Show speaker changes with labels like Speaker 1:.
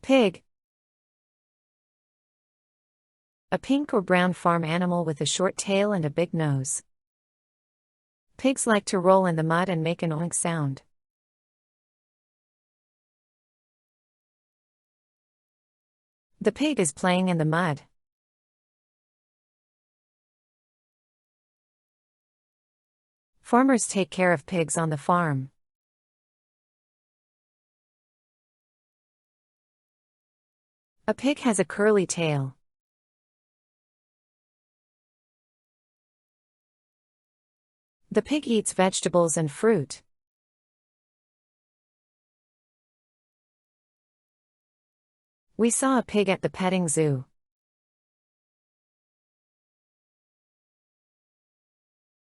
Speaker 1: Pig. A pink or brown farm animal with a short tail and a big nose. Pigs like to roll in the mud and make an oink sound. The pig is playing in the mud. Farmers take care of pigs on the farm. A pig has a curly tail. The pig eats vegetables and fruit. We saw a pig at the petting zoo.